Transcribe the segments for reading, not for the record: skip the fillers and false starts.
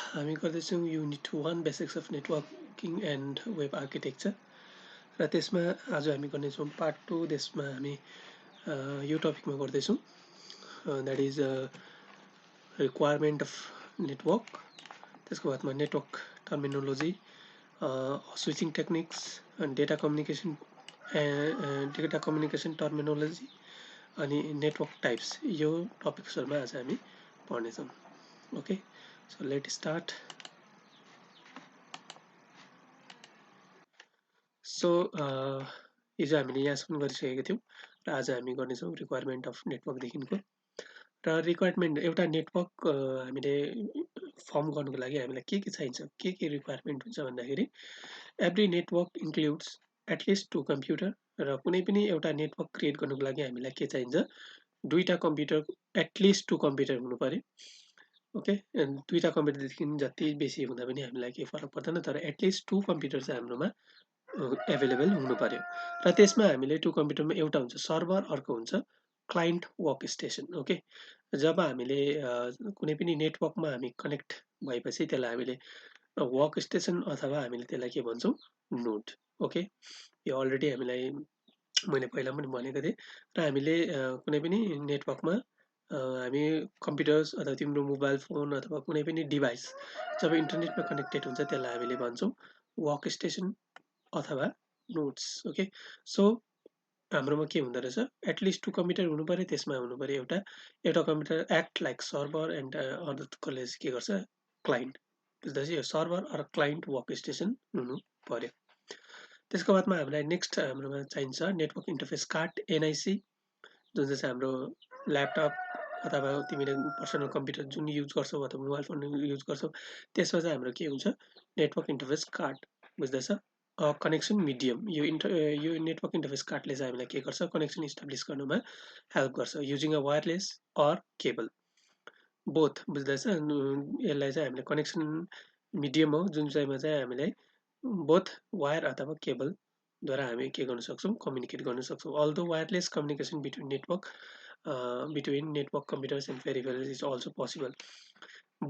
हामी गर्दैछौँ unit 1 basics of networking and web architecture र त्यसमा आज हामी गर्नेछौँ पार्ट 2 त्यसमा हामी यो टपिकमा गर्दैछौँ that is requirement of network त्यसको बादमा network terminology switching techniques data communication terminology अनि नेटवर्क टाइप्स यो टपिक्सहरुमा आज हामी पढ्नेछौँ okay So let's start. So हिजो हामीले यहाँसम्म गरिसकेका थियौँ र आज हामी गर्नेछौँ रिक्वायरमेन्ट अफ नेटवर्कदेखिको र रिक्वायरमेन्ट एउटा नेटवर्क हामीले फर्म गर्नुको लागि हामीलाई के चाहिन्छ के रिक्वायरमेन्ट हुन्छ भन्दाखेरि every network includes at least 2 computer र कुनै पनि एउटा नेटवर्क क्रिएट गर्नुको लागि हामीलाई के चाहिन्छ दुईटा कम्प्युटर एटलिस्ट 2 कम्प्युटर हुनु पर्यो ओके दुईटा कम्प्युटरदेखि जति बेसी हुँदा पनि हामीलाई केही फरक पर्दैन तर एटलिस्ट 2 कम्प्युटर चाहिँ हाम्रोमा एभाइलेबल हुनु पर्यो र त्यसमा हामीले 2 कम्प्युटरमा एउटा हुन्छ सर्भर अर्को हुन्छ क्लाइन्ट वर्क स्टेसन ओके जब हामीले कुनै पनि नेटवर्कमा हामी कनेक्ट भएपछि त्यसलाई हामीले वर्क स्टेसन अथवा हामीले त्यसलाई के भन्छौँ नोड ओके यो अलरेडी हामीलाई मैले पहिला पनि भनेको थिएँ र हामीले कुनै पनि नेटवर्कमा हामी कम्प्युटर्स अथवा तिम्रो मोबाइल फोन अथवा कुनै पनि डिभाइस जब इन्टरनेटमा कनेक्टेड हुन्छ त्यसलाई हामीले भन्छौँ वर्क स्टेसन अथवा नोड्स ओके सो हाम्रोमा के हुँदो रहेछ एटलिस्ट 2 कम्प्युटर हुनु पर्यो त्यसमा हुनु पर्यो एउटा computer act like server and अर्कोले के गर्छ क्लाइन्ट बुझ्दैछ यो server or client workstation हुनु पर्यो त्यसको बादमा हामीलाई नेक्स्ट हाम्रोमा चाहिन्छ नेटवर्क इन्टरफेस कार्ड एनआइसी जुन चाहिँ हाम्रो ल्यापटप अथवा तिमीले पर्सनल कम्प्युटर जुन युज गर्छौ अथवा मोबाइल फोन युज गर्छौ त्यसमा चाहिँ हाम्रो के हुन्छ नेटवर्क इन्टरफेस कार्ड बुझ्दैछ कनेक्सन मिडियम यो नेटवर्क इन्टरफेस कार्डले चाहिँ हामीलाई के गर्छ कनेक्सन इस्टाब्लिस गर्नुमा हेल्प गर्छ using a wireless or cable both बुझ्दैछ यसलाई चाहिँ हामीले कनेक्सन मिडियम हो जुन चाहिँमा चाहिँ हामीलाई बोथ वायर अथवा केबलद्वारा हामी के गर्न सक्छौँ कम्युनिकेट गर्न सक्छौँ although wireless communication between network computers and peripherals is also possible.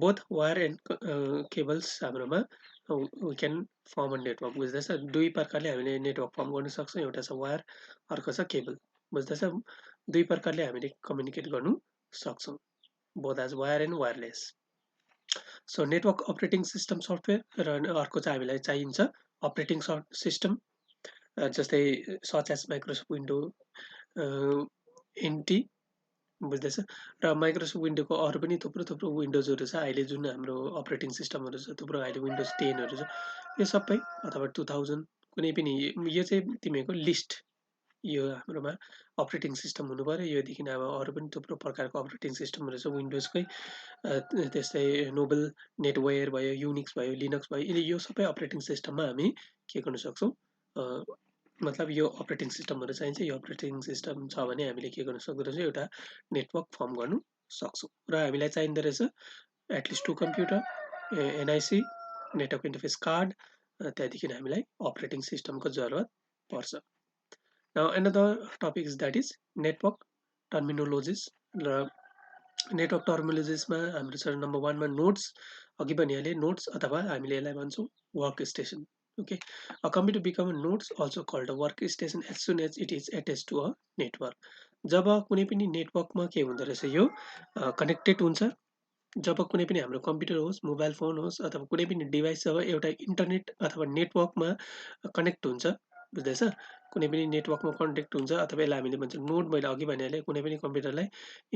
Both wire and cables हाम्रोमा we can form a network बुझ्दैछ दुई प्रकारले हामीले नेटवर्क फर्म गर्न सक्छौँ एउटा छ वायर अर्को छ केबल बुझ्दैछ दुई प्रकारले हामीले कम्युनिकेट गर्नु सक्छौँ both as wire and wireless. So network operating system software र अर्को चाहिँ हामीलाई चाहिन्छ operating system जस्तै such as Microsoft Windows NT बुझ्दैछ र माइक्रोसफ्ट विन्डोको अरू पनि थुप्रो विन्डोजहरू छ अहिले जुन हाम्रो अपरेटिङ सिस्टमहरू छ थुप्रो अहिले विन्डोज 10हरू छ यो सबै अथवा 2000 कुनै पनि यो चाहिँ तिमीहरूको लिस्ट यो हाम्रोमा अपरेटिङ सिस्टम हुनु पर्यो योदेखि अब अरू पनि थुप्रो प्रकारको अपरेटिङ सिस्टमहरू छ विन्डोजकै त्यस्तै नोबल नेटवेयर भयो युनिक्स भयो लिनक्स भयो यो सबै अपरेटिङ सिस्टममा हामी के गर्न सक्छौँ मतलब यो अपरेटिङ सिस्टमहरू चाहिन्छ यो अपरेटिङ सिस्टम छ भने हामीले के गर्न सक्दो रहेछ एउटा नेटवर्क फर्म गर्नु सक्छौँ र हामीलाई चाहिँदो रहेछ at least 2 computer NIC network interface card त्यहाँदेखि हामीलाई अपरेटिङ सिस्टमको जरुरत पर्छ now another topic is that is network terminologies र नेटवर्क टर्मिनोलोजिसमा हाम्रो छ नम्बर 1 मा नोड्स अघि भनिहालेँ नोड्स अथवा हामीले यसलाई भन्छौँ work station okay a computer become a nodes also called a workstation as soon as it is attached to a network जब कुनै पनि नेटवर्कमा के हुँदो रहेछ यो कनेक्टेड हुन्छ जब कुनै पनि हाम्रो कम्प्युटर होस् मोबाइल फोन होस् अथवा कुनै पनि डिभाइस जब एउटा इन्टरनेट अथवा नेटवर्कमा कनेक्ट हुन्छ बुझ्दैछ कुनै पनि नेटवर्कमा कनेक्ट हुन्छ अथवा यसलाई हामीले भन्छौँ नोड मैले अघि भनिहालेँ कुनै पनि कम्प्युटरलाई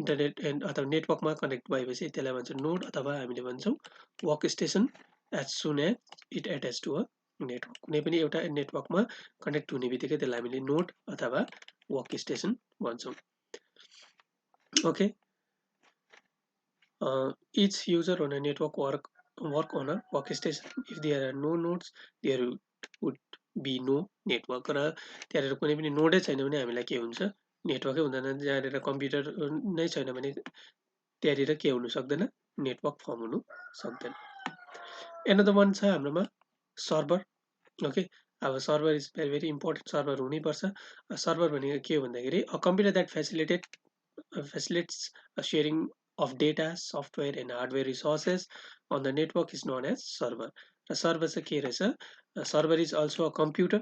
इन्टरनेट अथवा नेटवर्कमा कनेक्ट भएपछि त्यसलाई भन्छौँ नोड अथवा हामीले भन्छौँ workstation as soon as it attach to a network कुनै पनि एउटा नेटवर्कमा कनेक्ट हुने बित्तिकै त्यसलाई हामीले नोड अथवा वर्क स्टेसन भन्छौँ okay each user on a network work on a workstation if there are no nodes there would be no network र त्यहाँनिर कुनै पनि नोडै छैन भने हामीलाई के हुन्छ नेटवर्कै हुँदैन जहाँनिर कम्प्युटर नै छैन भने त्यहाँनिर के हुनु सक्दैन नेटवर्क फर्म हुनु सक्दैन एनदर वान छ हाम्रोमा सर्भर ओके अब server is very important server हुनैपर्छ सर्भर भनेको के हो भन्दाखेरि a computer that facilitates sharing of data, software and hardware resources on the network is known as server. र सर्भर चाहिँ के रहेछ, server is also a computer,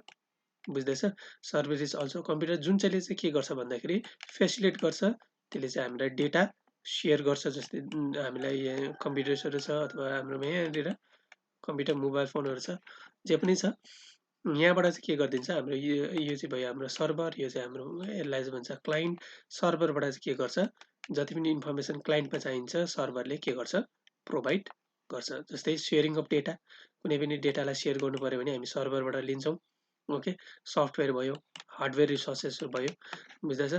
बुझ्दैछ। सर्भर इज अल्सो कम्प्युटर, जुन चाहिँले चाहिँ के गर्छ भन्दाखेरि फेसिलिट गर्छ, त्यसले चाहिँ हामीलाई डेटा सेयर गर्छ। जस्तै हामीलाई यहाँ कम्प्युटर्सहरू छ अथवा हाम्रोमा यहाँनिर कम्प्युटर मोबाइल फोनहरू छ, जे पनि छ, यहाँबाट चाहिँ के गरिदिन्छ हाम्रो यो चाहिँ भयो हाम्रो सर्भर, यो चाहिँ हाम्रो यसलाई चाहिँ भन्छ क्लाइन्ट। सर्भरबाट चाहिँ के गर्छ, जति पनि इन्फर्मेसन क्लाइन्टमा चाहिन्छ सर्भरले के गर्छ, प्रोभाइड गर्छ। जस्तै सेयरिङ अफ डेटा, कुनै पनि डेटालाई सेयर गर्नु पर्यो भने हामी सर्भरबाट लिन्छौँ। ओके, सफ्टवेयर भयो, हार्डवेयर रिसोर्सेसहरू भयो, बुझ्दैछ।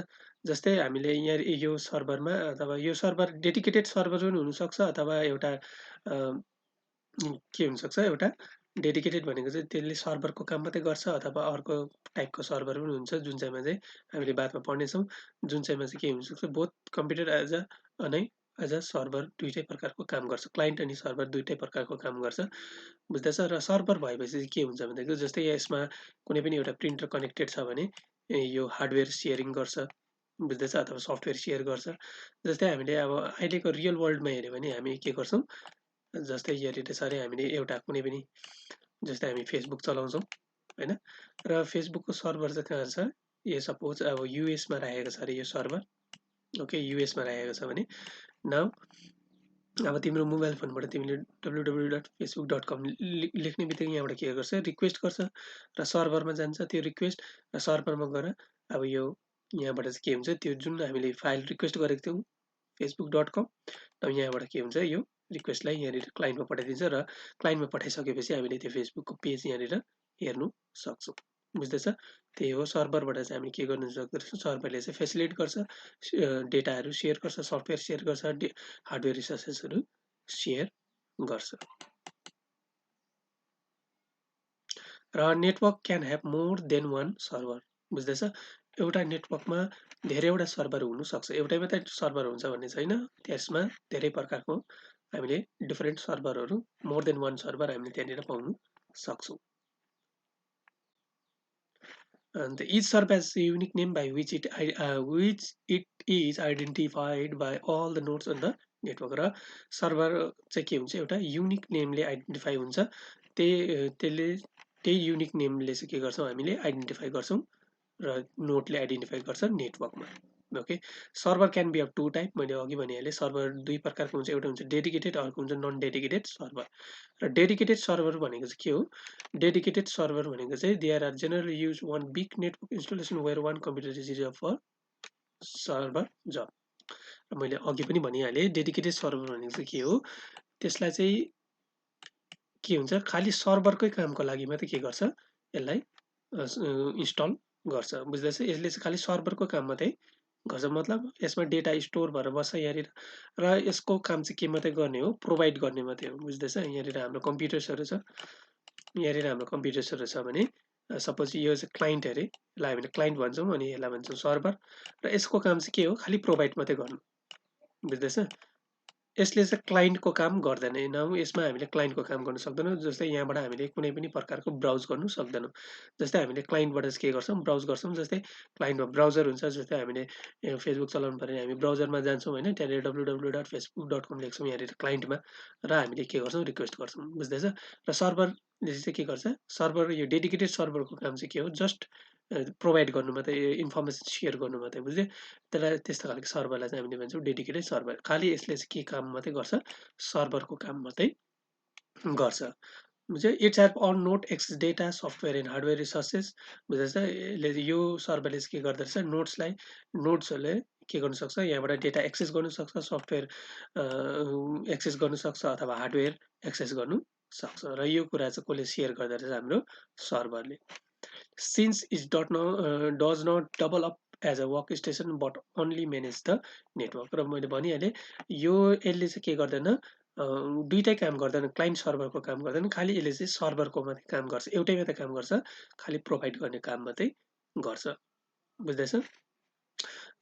जस्तै हामीले यहाँ यो सर्भरमा अथवा यो सर्भर डेडिकेटेड सर्भर पनि हुनसक्छ अथवा एउटा के हुनसक्छ, एउटा डेडिकेटेड भनेको चाहिँ त्यसले सर्भरको काम मात्रै गर्छ अथवा अर्को टाइपको सर्भर पनि हुन्छ, जुन चाहिँमा चाहिँ हामीले बादमा पढ्नेछौँ। जुन चाहिँमा चाहिँ के हुनसक्छ, बोथ कम्प्युटर एज अ नै एज अ सर्भर दुइटै प्रकारको काम गर्छ। क्लाइन्ट अनि सर्भर दुइटै प्रकारको काम गर्छ, बुझ्दैछ। र सर्भर भएपछि चाहिँ के हुन्छ भन्दाखेरि जस्तै यसमा कुनै पनि एउटा प्रिन्टर कनेक्टेड छ भने यो हार्डवेयर सेयरिङ गर्छ, बुझ्दैछ, अथवा सफ्टवेयर सेयर गर्छ। जस्तै हामीले अब अहिलेको रियल वर्ल्डमा हेऱ्यो भने हामी के गर्छौँ, जस्तै यहाँनिर छ अरे हामीले एउटा कुनै पनि, जस्तै हामी फेसबुक चलाउँछौँ होइन, र फेसबुकको सर्भर चाहिँ कहाँ छ, यो सपोज अब युएसमा राखेको छ अरे यो सर्भर। ओके, युएसमा राखेको छ भने नाउ अब तिम्रो मोबाइल फोनबाट तिमीले www.facebook.com लेख्ने बित्तिकै यहाँबाट के गर्छ, रिक्वेस्ट गर्छ र सर्भरमा जान्छ त्यो रिक्वेस्ट, र सर्भरमा गएर अब यो यहाँबाट चाहिँ के हुन्छ, त्यो जुन हामीले फाइल रिक्वेस्ट गरेको थियौँ facebook.com, अब यहाँबाट के हुन्छ, यो रिक्वेस्टलाई यहाँनिर क्लाइन्टमा पठाइदिन्छ र क्लाइन्टमा पठाइसकेपछि हामीले त्यो फेसबुकको पेज यहाँनिर हेर्नु सक्छौँ, बुझ्दैछ। त्यही हो, सर्भरबाट चाहिँ हामी के गर्नु सक्दछौँ, सर्भरले चाहिँ फेसिलिट गर्छ, डेटाहरू सेयर गर्छ, सफ्टवेयर सेयर गर्छ, हार्डवेयर रिसोर्सेसहरू सेयर गर्छ। र network can have more than one server, बुझ्दैछ। एउटा नेटवर्कमा धेरैवटा सर्भर हुनसक्छ, एउटै मात्रै सर्भर हुन्छ भन्ने छैन, त्यसमा धेरै प्रकारको हामीले डिफरेन्ट सर्भरहरू, मोर देन वान सर्भर हामीले त्यहाँनिर पाउन सक्छौँ। And each serve has a unique name by which it is identified by all the nodes on the network. र सर्भर चाहिँ के हुन्छ, एउटा युनिक नेमले आइडेन्टिफाई हुन्छ, त्यही युनिक नेमले चाहिँ के गर्छौँ, हामीले आइडेन्टिफाई गर्छौँ र नोडले आइडेन्टिफाई गर्छ नेटवर्कमा। Okay, server can be of two type, मैले अघि भनिहालेँ सर्भर दुई प्रकारको हुन्छ, एउटा हुन्छ डेडिकेटेड, अर्को हुन्छ नन डेडिकेटेड सर्भर। र डेडिकेटेड सर्भर भनेको चाहिँ के हो, डेडिकेटेड सर्भर भनेको चाहिँ there are generally use one big network installation where one computer is reserve for server job. र मैले अघि पनि भनिहालेँ डेडिकेटेड सर्भर भनेको चाहिँ के हो, त्यसलाई चाहिँ के हुन्छ, खालि सर्भरकै कामको लागि मात्रै के गर्छ, यसलाई इन्स्टल गर्छ, बुझ्दैछ। यसले चाहिँ खालि सर्भरको काम मात्रै गर्छ, मतलब यसमा डेटा स्टोर भएर बस्छ यहाँनिर, र यसको काम चाहिँ के मात्रै गर्ने हो, प्रोभाइड गर्ने मात्रै हो, बुझ्दैछ। यहाँनिर हाम्रो कम्प्युटर्सहरू छ, यहाँनिर हाम्रो कम्प्युटर्सहरू छ भने सपोज यो चाहिँ क्लाइन्ट अरे, यसलाई हामीले क्लाइन्ट भन्छौँ अनि यसलाई भन्छौँ सर्भर, र यसको काम चाहिँ के हो, खालि प्रोभाइड मात्रै गर्नु, बुझ्दैछ। यसले चाहिँ क्लाइन्टको काम गर्दैन, न यसमा हामीले क्लाइन्टको काम गर्न सक्दैनौँ। जस्तै यहाँबाट हामीले कुनै पनि प्रकारको ब्राउज गर्नु सक्दैनौँ। जस्तै हामीले क्लाइन्टबाट चाहिँ के गर्छौँ, ब्राउज गर्छौँ। जस्तै क्लाइन्टमा ब्राउजर हुन्छ, जस्तै हामीले फेसबुक चलाउनु पऱ्यो भने हामी ब्राउजरमा जान्छौँ होइन, त्यहाँनिर www.facebook.com लेख्छौँ यहाँनिर क्लाइन्टमा, र हामीले के गर्छौँ, रिक्वेस्ट गर्छौँ, बुझ्दैछ। र सर्भरले चाहिँ के गर्छ, सर्भर यो डेडिकेटेड सर्भरको काम चाहिँ के हो, जस्ट प्रोभाइड गर्नु मात्रै, इन्फर्मेसन सेयर गर्नु मात्रै, बुझ्यो। त्यसलाई त्यस्तो खालको सर्भरलाई चाहिँ हामीले भन्छौँ डेडिकेटेड सर्भर। खालि यसले चाहिँ के काम मात्रै गर्छ, सर्भरको काम मात्रै गर्छ, बुझ्यो। It's help on not access data, software and hardware resources, बुझ्दैछ। यसले यो सर्भरले चाहिँ के गर्दो रहेछ, नोट्सहरूले के गर्नु सक्छ, यहाँबाट डेटा एक्सेस गर्नु सक्छ, सफ्टवेयर एक्सेस गर्नु सक्छ अथवा हार्डवेयर एक्सेस गर्नु सक्छ, र यो कुरा चाहिँ कसले सेयर गर्दो रहेछ, हाम्रो सर्भरले। Since it does not double up as a work station but only manage the network. र मैले भनिहालेँ यो यसले चाहिँ के गर्दैन, दुइटै काम गर्दैन, क्लाइन्ट सर्भरको काम गर्दैन, खालि यसले चाहिँ सर्भरको मात्रै काम गर्छ, एउटै मात्रै काम गर्छ, खालि प्रोभाइड गर्ने काम मात्रै गर्छ, बुझ्दैछ।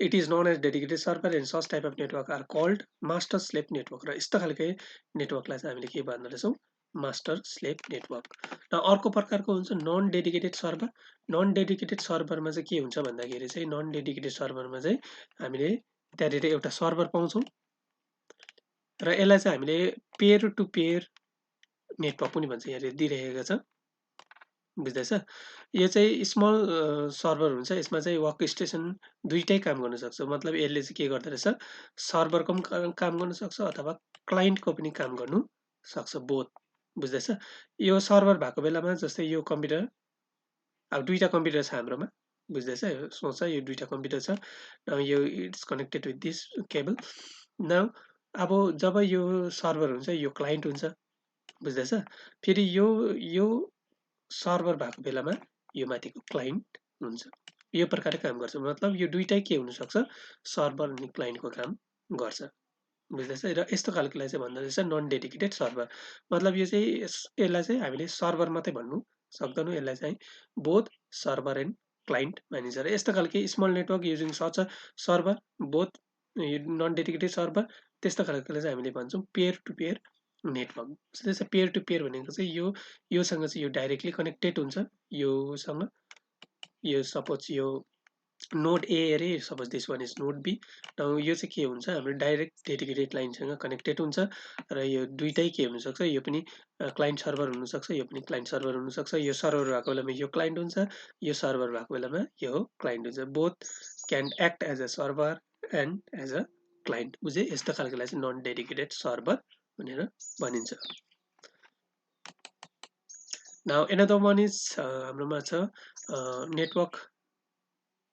It is known as dedicated server and such type of network are called master slave network. र यस्तो खालको नेटवर्कलाई चाहिँ हामीले के भन्दो रहेछौँ, मास्टर स्लेभ नेटवर्क। र अर्को प्रकारको हुन्छ non dedicated server. Non dedicated सर्भरमा चाहिँ के हुन्छ भन्दाखेरि चाहिँ, नन डेडिकेटेड सर्भरमा चाहिँ हामीले त्यहाँनिर एउटा सर्भर पाउँछौँ, र यसलाई चाहिँ हामीले पेयर टु पेयर नेटवर्क पनि भन्छ, यहाँ दिइरहेको छ, बुझ्दैछ? यो चाहिँ स्मल सर्भर हुन्छ, यसमा चाहिँ वर्क स्टेसन दुइटै काम गर्न सक्छ। मतलब यसले चाहिँ के गर्दो रहेछ, सर्भरको पनि काम गर्न सक्छ अथवा क्लाइन्टको पनि काम गर्नु सक्छ, बोथ, बुझ्दैछ? यो सर्भर भएको बेलामा जस्तै यो कम्प्युटर, अब दुईवटा कम्प्युटर छ हाम्रोमा, बुझ्दैछ? सोच यो दुईवटा कम्प्युटर छ, यो it's connected with this cable. Now अब जब यो सर्भर हुन्छ, यो क्लाइन्ट हुन्छ, बुझ्दैछ? फेरि यो सर्भर भएको बेलामा यो माथिको क्लाइन्ट हुन्छ। यो प्रकारले काम गर्छ। मतलब यो दुइटै के हुनसक्छ, सर्भर अनि क्लाइन्टको काम गर्छ, बुझ्दैछ? र यस्तो खालकोलाई चाहिँ भन्दो रहेछ नन डेडिकेटेड सर्भर। मतलब यो चाहिँ यसलाई चाहिँ हामीले सर्भर मात्रै भन्नु सक्दैनौँ, यसलाई चाहिँ बोथ सर्भर एन्ड क्लाइन्ट मानिन्छ। र यस्तो खालके small network using such server both non dedicated server, त्यस्तो खालकोलाई चाहिँ हामीले भन्छौँ पेयर टु पेयर नेटवर्क। त्यसै पेयर टु पेयर भनेको चाहिँ योसँग चाहिँ यो डाइरेक्टली कनेक्टेड हुन्छ, योसँग, यो सपोज यो नोड ए अरे, suppose this one is node B. यो चाहिँ के हुन्छ, हाम्रो डाइरेक्ट डेडिकेटेड लाइनसँग कनेक्टेड हुन्छ। र यो दुइटै के हुनसक्छ, यो पनि क्लाइन्ट सर्भर हुनसक्छ, यो पनि क्लाइन्ट सर्भर हुनसक्छ। यो सर्भर भएको बेलामा यो क्लाइन्ट हुन्छ, यो सर्भर भएको बेलामा यो क्लाइन्ट हुन्छ। Both can act as a server and as a client, बुझे? यस्तो खालकोलाई चाहिँ नन डेडिकेटेड सर्भर भनेर भनिन्छ। नाउ एनदर वान इज हाम्रोमा छ नेटवर्क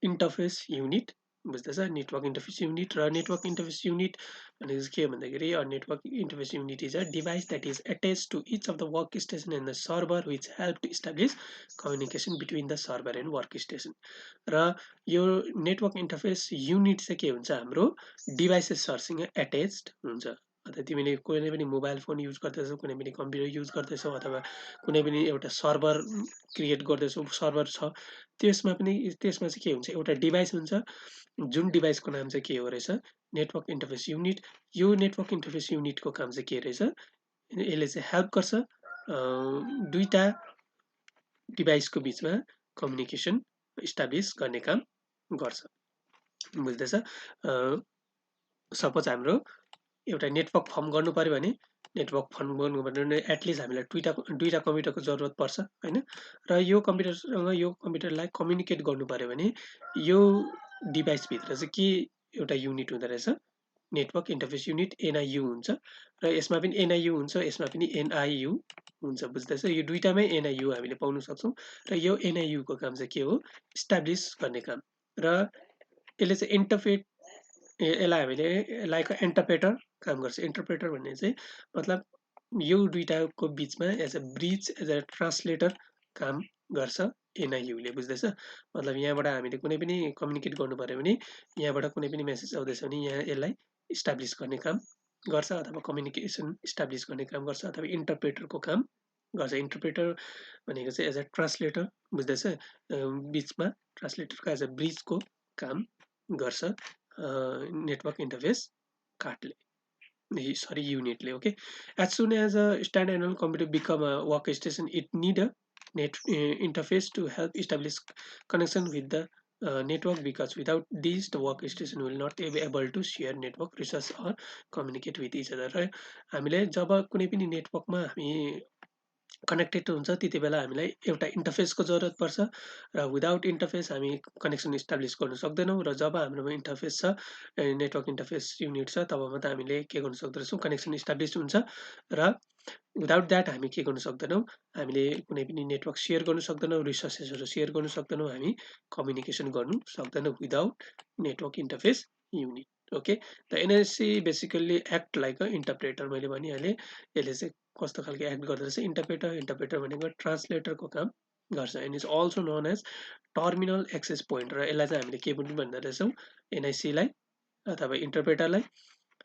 इन्टरफेस युनिट, बुझ्दैछ? Network interface unit. र नेटवर्क इन्टरफेस युनिट भनेको चाहिँ के भन्दाखेरि network interface unit is a device that is attach to each of the work station and the server which help to establish communication between the server and work station. र यो network interface unit चाहिँ के हुन्छ, हाम्रो डिभाइसेसहरूसँग attached हुन्छ। अथवा तिमीले कुनै पनि मोबाइल फोन युज गर्दैछौ, कुनै पनि कम्प्युटर युज गर्दैछौ, अथवा कुनै पनि एउटा सर्भर क्रिएट गर्दैछौ, सर्भर छ, त्यसमा चाहिँ के हुन्छ, एउटा डिभाइस हुन्छ, जुन डिभाइसको नाम चाहिँ के हो रहेछ, नेटवर्क इन्टरफेस युनिट। यो नेटवर्क इन्टरफेस युनिटको काम चाहिँ के रहेछ, यसले चाहिँ हेल्प गर्छ दुईटा डिभाइसको बिचमा कम्युनिकेसन इस्टाब्लिस गर्ने काम गर्छ, बुझ्दैछ? सपोज हाम्रो एउटा नेटवर्क फर्म गर्नु पर्यो भने, नेटवर्क फर्म गर्नु भने एटलिस्ट हामीलाई दुईटा कम्प्युटरको जरुरत पर्छ, होइन? र यो कम्प्युटरसँग यो कम्प्युटरलाई कम्युनिकेट गर्नु पर्यो भने यो डिभाइसभित्र चाहिँ के एउटा युनिट हुँदो रहेछ, नेटवर्क इन्टरफेस युनिट, एनआइयु हुन्छ। र यसमा पनि एनआइयु हुन्छ, यसमा पनि एनआइयु हुन्छ, बुझ्दैछ? यो दुईटामै एनआइयु हामीले पाउन सक्छौँ। र यो एनआइयुको काम चाहिँ के हो, इस्टाब्लिस गर्ने काम। र यसले चाहिँ यसलाई हामीले लाइक इन्टरप्रेटर काम गर्छ। इन्टरप्रेटर भन्ने चाहिँ मतलब यो दुईटाको बिचमा as a bridge, as a translator काम गर्छ एनआइयुले, बुझ्दैछ? मतलब यहाँबाट हामीले कुनै पनि कम्युनिकेट गर्नु पर्यो भने, यहाँबाट कुनै पनि मेसेज आउँदैछ भने यहाँ यसलाई इस्टाब्लिस गर्ने काम गर्छ, अथवा कम्युनिकेसन इस्टाब्लिस गर्ने काम गर्छ, अथवा इन्टरप्रेटरको काम गर्छ। इन्टरप्रेटर भनेको चाहिँ एज अ ट्रान्सलेटर, बुझ्दैछ? बिचमा ट्रान्सलेटरको एज अ ब्रिजको काम गर्छ नेटवर्क इन्टरफेस कार्डले, sorry, unitly. Okay, as soon as a standalone computer become a workstation, it need a interface to help establish connection with the network, because without these the workstation will not be able to share network resource or communicate with each other. Right? हामीले जब कुनै पनि नेटवर्कमा हामी connected हुन्छ, त्यति बेला हामीलाई एउटा इन्टरफेसको जरुरत पर्छ। र विदाउट इन्टरफेस हामी कनेक्सन इस्टाब्लिस गर्न सक्दैनौँ। र जब हाम्रोमा इन्टरफेस छ, नेटवर्क इन्टरफेस युनिट छ, तब मात्र हामीले के गर्न सक्दो रहेछौँ, कनेक्सन इस्टाब्लिस हुन्छ। र विदाउट द्याट हामी के गर्न सक्दैनौँ, हामीले कुनै पनि नेटवर्क सेयर गर्न सक्दैनौँ, रिसोर्सेसहरू सेयर गर्न सक्दैनौँ, हामी कम्युनिकेसन गर्नु सक्दैनौँ without network interface unit. Okay, the NIC basically act like a interpreter, मैले भनिहालेँ। यसले चाहिँ कस्तो खालको एक्ट गर्दो रहेछ, इन्टरप्रेटर भनेको ट्रान्सलेटरको काम गर्छ, and is also known as terminal access point. र यसलाई चाहिँ हामीले के पनि भन्दो रहेछौँ, एनआइसीलाई अथवा इन्टरप्रेटरलाई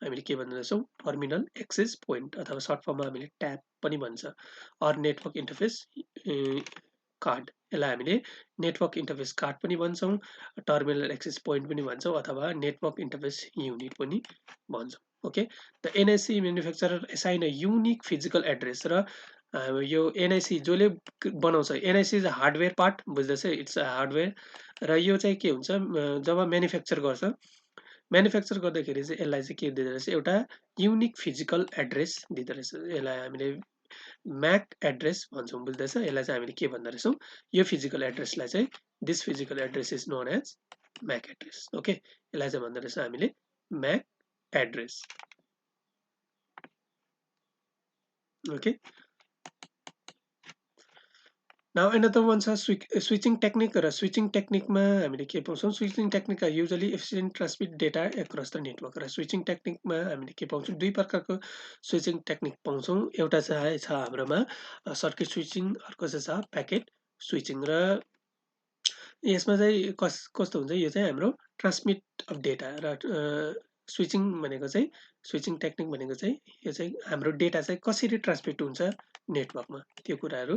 हामीले के भन्दो रहेछौँ, टर्मिनल एक्सेस पोइन्ट, अथवा सर्ट फर्ममा हामीले ट्याब पनि भन्छ, अर नेटवर्क इन्टरफेस कार्ड। यसलाई हामीले नेटवर्क इन्टरफेस कार्ड पनि भन्छौँ, टर्मिनल एक्सेस पोइन्ट पनि भन्छौँ, अथवा नेटवर्क इन्टरफेस युनिट पनि भन्छौँ। Okay, the NIC manufacturer assign a unique physical address. र यो एनआइसी जसले बनाउँछ, एनआइसी इज हार्डवेयर पार्ट, बुझ्दैछ? It's a hardware. र यो चाहिँ के हुन्छ, जब म्यानुफ्याक्चर गर्छ, म्यानुफ्याक्चर गर्दाखेरि चाहिँ यसलाई चाहिँ के दिँदो रहेछ, एउटा युनिक फिजिकल एड्रेस दिँदो रहेछ। यसलाई हामीले म्याक एड्रेस भन्छौँ, बुझ्दैछ? यसलाई चाहिँ हामीले के भन्दो रहेछौँ, यो फिजिकल एड्रेसलाई चाहिँ this physical address is known as MAC address. Okay, यसलाई चाहिँ भन्दो रहेछ हामीले MAC address. Okay, now another one छ switching technique र switching technique मा हामीले के पाउँछौँ, switching technique are usually efficient transmit data across the network र switching technique मा हामीले के पाउँछौँ, दुई प्रकारको switching technique पाउँछौँ। एउटा चाहिँ छ हाम्रोमा सर्किट स्विचिङ, अर्को चाहिँ छ प्याकेट स्विचिङ। र यसमा चाहिँ कस्तो हुन्छ, यो चाहिँ हाम्रो ट्रान्समिट अफ डेटा र स्विचिङ भनेको चाहिँ, स्विचिङ टेक्निक भनेको चाहिँ यो चाहिँ हाम्रो डेटा चाहिँ कसरी ट्रान्समिट हुन्छ नेटवर्कमा, त्यो कुराहरू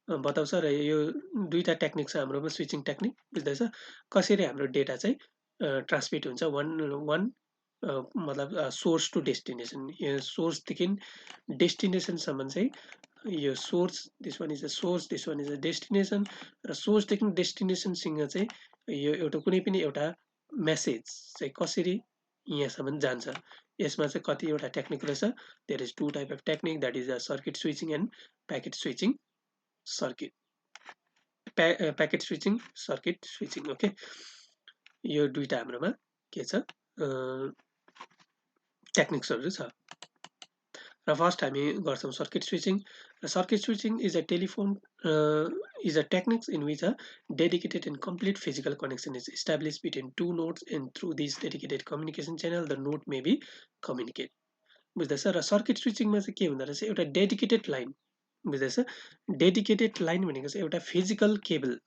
बताउँछ। र यो दुईटा टेक्निक छ हाम्रोमा, स्विचिङ टेक्निक, बुझ्दैछ? कसरी हाम्रो डेटा चाहिँ ट्रान्समिट हुन्छ वान मतलब सोर्स टु डेस्टिनेसन, यो सोर्सदेखि डेस्टिनेसनसम्म चाहिँ यो source, this one is a source, this one is a destination. र सोर्सदेखि डेस्टिनेसनसँग चाहिँ यो एउटा कुनै पनि एउटा मेसेज चाहिँ कसरी यहाँसम्म जान्छ, यसमा चाहिँ कतिवटा टेक्निक रहेछ। There is two type of technique, that is a circuit switching and packet switching circuit, packet switching, circuit switching. Okay, यो दुईटा हाम्रोमा के छ, टेक्निक्सहरू छ। र फर्स्ट हामी गर्छौँ circuit switching. Circuit switching is a telephone is a techniques in which a dedicated and complete physical connection is established between two nodes, and through these dedicated communication channel the node may be communicate, बुझ्दैछ? र circuit स्विचिङमा चाहिँ के हुँदो रहेछ, एउटा dedicated line, बुझ्दैछ? Dedicated line भनेको चाहिँ एउटा physical cable,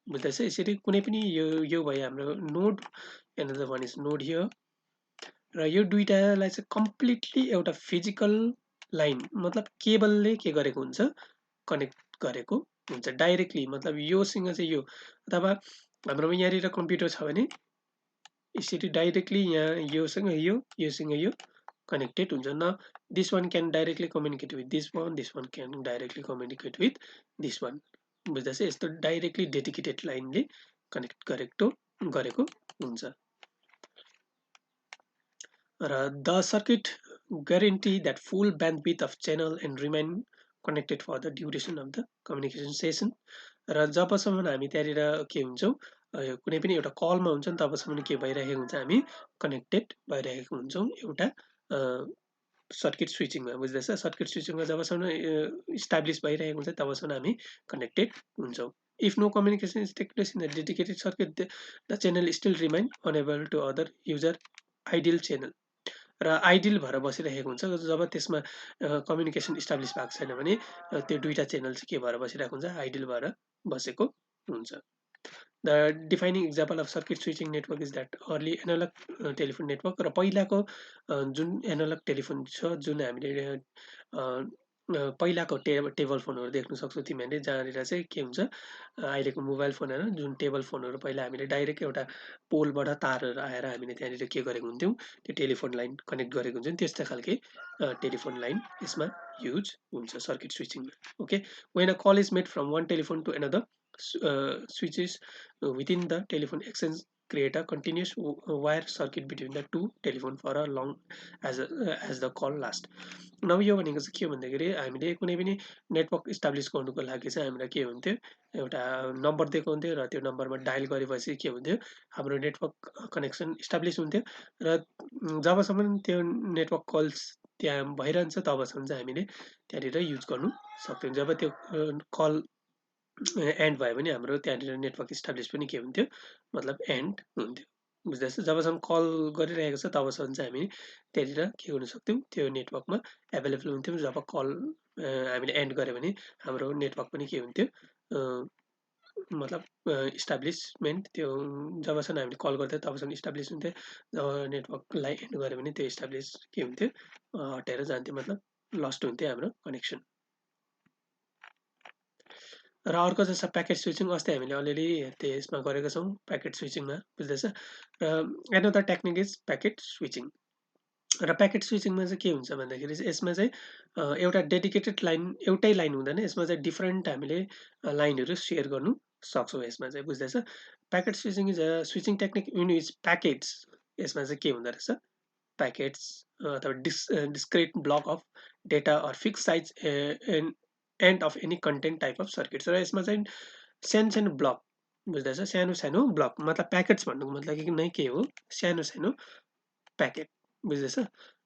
बुझ्दैछ? यसरी कुनै पनि यो भयो हाम्रो node, and the one is node here, र यो दुईटालाई चाहिँ कम्प्लिटली एउटा फिजिकल लाइन मतलब केबलले के गरेको हुन्छ, कनेक्ट गरेको हुन्छ डाइरेक्टली। मतलब योसँग चाहिँ यो, अथवा हाम्रोमा यहाँनिर कम्प्युटर छ भने यसरी डाइरेक्टली यहाँ योसँग योसँग यो कनेक्टेड हुन्छ न। This one can directly communicate with this one, this one can directly communicate with this one, बुझ्दैछ? यस्तो डाइरेक्टली डेडिकेटेड लाइनले कनेक्ट गरेको हुन्छ। र the circuit guarantee that full bandwidth of channel and remain connected for the duration of the communication session। र जबसम्म हामी त्यहाँनिर के हुन्छौँ, कुनै पनि एउटा कलमा हुन्छ नि, तबसम्म के भइरहेको हुन्छ, हामी कनेक्टेड भइरहेको हुन्छौँ एउटा सर्किट स्विचिङमा, बुझ्दैछ? सर्किट स्विचिङमा जबसम्म इस्टाब्लिस भइरहेको हुन्छ तबसम्म हामी कनेक्टेड हुन्छौँ। If no communication is take place in the dedicated circuit, the channel still remain unable to other user ideal channel, र आइडियल भएर बसिरहेको हुन्छ। जब त्यसमा कम्युनिकेसन इस्टाब्लिस भएको छैन भने त्यो दुईटा चेनल चाहिँ के भएर बसिरहेको हुन्छ, आइडियल भएर बसेको हुन्छ। The defining example of circuit switching network is that early analogue telephone network, र पहिलाको जुन एनालग टेलिफोन छ, जुन हामीले पहिलाको टेबल फोनहरू देख्न सक्छौँ तिमीहरूले, जहाँनिर चाहिँ के हुन्छ, अहिलेको मोबाइल फोनहरू जुन टेबल फोनहरू, पहिला हामीले डाइरेक्ट एउटा पोलबाट तारहरू आएर हामीले त्यहाँनिर के गरेको हुन्थ्यौँ, त्यो टेलिफोन लाइन कनेक्ट गरेको हुन्छौँ, त्यस्तै खालके टेलिफोन लाइन यसमा युज हुन्छ सर्किट स्विचिङमा। Okay, when a call is made from one telephone to another, switches within the telephone exchange create a continuous wire circuit between the two telephone for a long as the call last। नव यो भनेको चाहिँ के भन्दाखेरि, हामीले कुनै पनि network establish गर्नुको लागि चाहिँ हामीलाई के हुन्थ्यो, एउटा नम्बर दिएको हुन्थ्यो, र त्यो नम्बरमा डायल गरेपछि के हुन्थ्यो, हाम्रो नेटवर्क कनेक्सन इस्टाब्लिस हुन्थ्यो। र जबसम्म त्यो नेटवर्क कल्स त्यहाँ भइरहन्छ तबसम्म चाहिँ हामीले त्यहाँनिर युज गर्नु सक्थ्यौँ। जब त्यो कल एन्ड भयो भने हाम्रो त्यहाँनिर नेटवर्क इस्टाब्लिस पनि के हुन्थ्यो, मतलब एन्ड हुन्थ्यो, बुझ्दैछ? जबसम्म कल गरिरहेको छ तबसम्म चाहिँ हामी त्यहाँनिर के गर्नु सक्थ्यौँ, त्यो नेटवर्कमा एभाइलेबल हुन्थ्यौँ। जब कल हामीले एन्ड गऱ्यो भने हाम्रो नेटवर्क पनि के हुन्थ्यो, मतलब इस्टाब्लिसमेन्ट, त्यो जबसम्म हामीले कल गर्थ्यौँ तबसम्म इस्टाब्लिस हुन्थ्यो। जब नेटवर्कलाई एन्ड गऱ्यो भने त्यो इस्टाब्लिस के हुन्थ्यो, हटेर जान्थ्यो, मतलब लस्ट हुन्थ्यो हाम्रो कनेक्सन। र अर्को चाहिँ छ प्याकेट स्विचिङ, अस्ति हामीले अलिअलि त्यसमा गरेको छौँ प्याकेट स्विचिङमा, बुझ्दैछ? र another technique is packet switching. र प्याकेट स्विचिङमा चाहिँ के हुन्छ भन्दाखेरि चाहिँ यसमा चाहिँ एउटा डेडिकेटेड लाइन, एउटै लाइन हुँदैन, यसमा चाहिँ डिफ्रेन्ट हामीले लाइनहरू सेयर गर्नु सक्छौँ यसमा चाहिँ, बुझ्दैछ? Packet switching is a switching technique in which packets यसमा चाहिँ के हुँदो रहेछ प्याकेट्स अथवा discrete block of data or fix size and of any content type of circuits र यसमा चाहिँ सानो सानो ब्लक बुझ्दैछ सानो सानो ब्लक मतलब प्याकेट्स भन्नुको मतलब नै के हो सानो सानो प्याकेट बुझ्दैछ